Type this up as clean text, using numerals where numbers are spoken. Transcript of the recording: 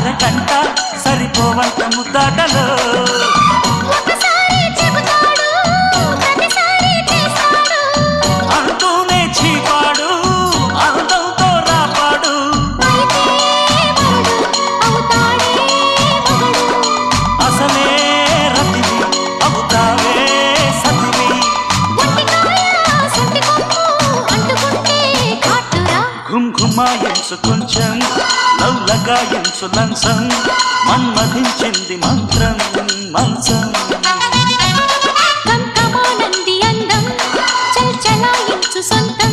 అరగంట సరిపోవంత ముద్దాటలో అంటూనే చీపాడు అందంతో రాపాడు అసలే రతివి అవుతావే సతివి ఘుంఘుమాయించు కొంచెం లౌలగాయించు లంచం మన్మధించింది మంత్రం మంచం కంకమానంది అందం చల్చలాయించు సొంతం